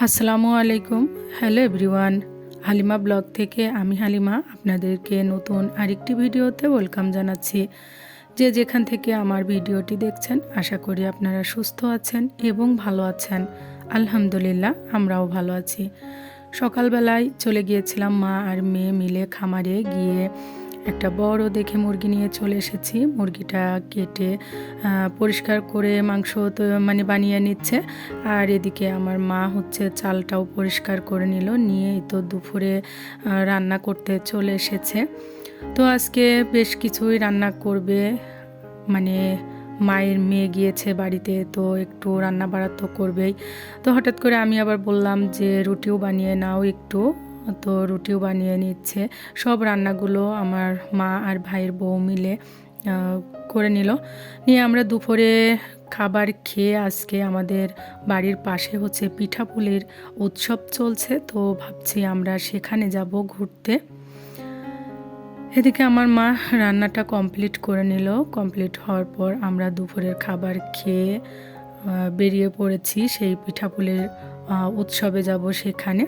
আসসালামু আলাইকুম। Hello everyone, Halima blog থেকে আমি হালিমা আপনাদেরকে নতুন আরেকটি ভিডিওতে ওয়েলকাম জানাচ্ছি। যে যেখান থেকে আমার ভিডিওটি দেখছেন আশা করি আপনারা সুস্থ আছেন এবং ভালো আছেন। আলহামদুলিল্লাহ, আমরাও ভালো আছি। সকালবেলায় চলে গিয়েছিলাম মা আর মেয়ে মিলে খামারে গিয়ে একটা বড় দেখে মুরগি নিয়ে চলে এসেছি। মুরগিটা কেটে পরিষ্কার করে মাংস তো বানিয়ে নিচ্ছে, আর এদিকে আমার মা হচ্ছে চালটাও পরিষ্কার করে নিল, নিয়ে তো দুপুরে রান্না করতে চলে এসেছে। তো আজকে বেশ কিছুই রান্না করবে, মানে মায়ের মেয়ে গিয়েছে বাড়িতে, তো একটু রান্না বাড়া তো করবেই। তো হঠাৎ করে আমি আবার বললাম যে রুটিও বানিয়ে নাও একটু, তো রুটিও বানিয়ে নিচ্ছে। সব রান্নাগুলো আমার মা আর ভাইয়ের বউ মিলে করে নিল। নিয়ে আমরা দুপুরে খাবার খেয়ে আজকে আমাদের বাড়ির পাশে হচ্ছে পিঠাপুলির উৎসব চলছে, তো ভাবছি আমরা সেখানে যাব ঘুরতে। এদিকে আমার মা রান্নাটা কমপ্লিট করে নিল। কমপ্লিট হওয়ার পর আমরা দুপুরের খাবার খেয়ে বেরিয়ে পড়েছি সেই পিঠাপুলির উৎসবে যাব সেখানে।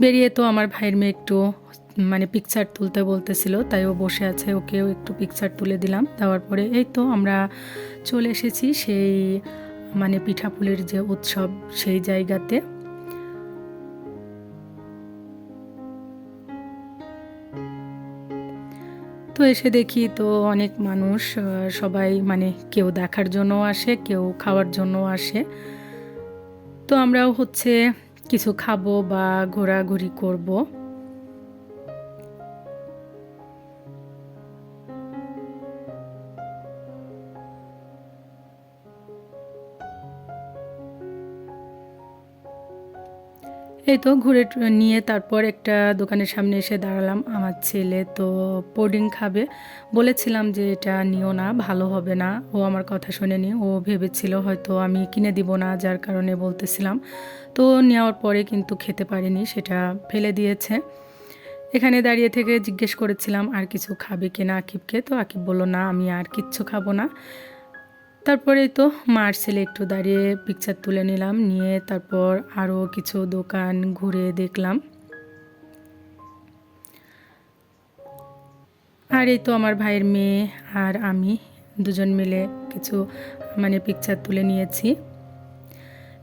বেরিয়ে তো আমার ভাইয়ের মেয়ে একটু পিকচার তুলতে বলতেছিল, তাই ও বসে আছে, ওকেও একটু পিকচার তুলে দিলাম। দেওয়ার পরে এই তো আমরা চলে এসেছি সেই পিঠাপুলির যে উৎসব সেই জায়গাতে। তো এসে দেখি তো অনেক মানুষ, সবাই কেউ দেখার জন্য আসে, কেউ খাওয়ার জন্য আসে। তো আমরাও হচ্ছে কিছু খাবো বা ঘোরাঘুরি করব। এই তো ঘুরে নিয়ে তারপর একটা দোকানের সামনে এসে দাঁড়ালাম। আমার ছেলে তো পুডিং খাবে, বলেছিলাম যে এটা নিও না, ভালো হবে না। ও আমার কথা শোনেনি, ও ভেবেছিল হয়তো আমি কিনে দিব না, যার কারণে বলতেছিলাম। তো নেওয়ার পরে কিন্তু খেতে পারিনি, সেটা ফেলে দিয়েছে। এখানে দাঁড়িয়ে থেকে জিজ্ঞেস করেছিলাম আর কিছু খাবে কিনা আকিবকে, তো আকিব বলল না, আমি আর কিচ্ছু খাবো না। তারপরে তো মার ছেলে একটু দাঁড়িয়ে পিকচার তুলে নিলাম, নিয়ে তারপর আরও কিছু দোকান ঘুরে দেখলাম। আর এই তো আমার ভাইয়ের মেয়ে আর আমি দুজন মিলে কিছু পিকচার তুলে নিয়েছি।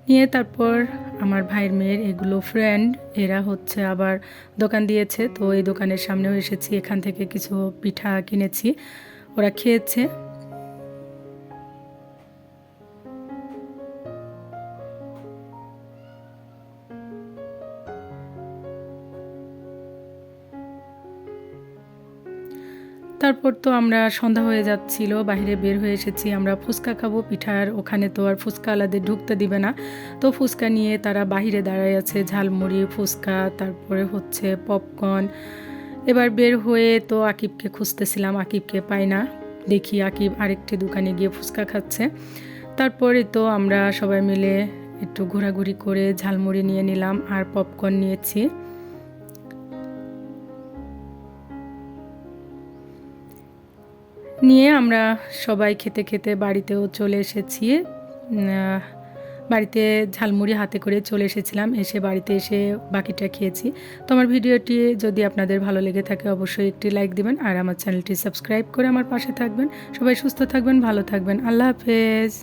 নিয়ে তারপর আমার ভাইয়ের মেয়ের এগুলো ফ্রেন্ড, এরা হচ্ছে আবার দোকান দিয়েছে, তো এই দোকানের সামনেও এসেছি, এখান থেকে কিছু পিঠা কিনেছি, ওরা খেয়েছে। তারপর তো আমরা সন্ধ্যা হয়ে যাচ্ছিল, বাইরে বের হয়ে এসেছি, আমরা ফুচকা খাবো পিঠার ওখানে, তো আর ফুচকা আলাদা ঢুকতে দিবে না। তো ফুচকা নিয়ে তারা বাহিরে দাঁড়ায় আছে, ঝালমুড়ি, ফুচকা, তারপরে হচ্ছে পপকর্ন। এবার বের হয়ে তো আকিবকে খুঁজতেছিলাম, আকিবকে পাই না, দেখি আকিব আরেকটি দোকানে গিয়ে ফুচকা খাচ্ছে। তারপরে তো আমরা সবাই মিলে একটু ঘোরাঘুরি করে ঝালমুড়ি নিয়ে নিলাম আর পপকর্ন নিয়েছি। নিয়ে আমরা সবাই খেতে খেতে বাড়িতেও চলে এসেছি। বাড়িতে ঝালমুড়ি হাতে করে চলে এসেছিলাম, এসে বাড়িতে এসে বাকিটা খেয়েছি। তো আমার ভিডিওটি যদি আপনাদের ভালো লেগে থাকে অবশ্যই একটি লাইক দিবেন, আর আমার চ্যানেলটি সাবস্ক্রাইব করে আমার পাশে থাকবেন। সবাই সুস্থ থাকবেন, ভালো থাকবেন। আল্লাহ হাফেজ।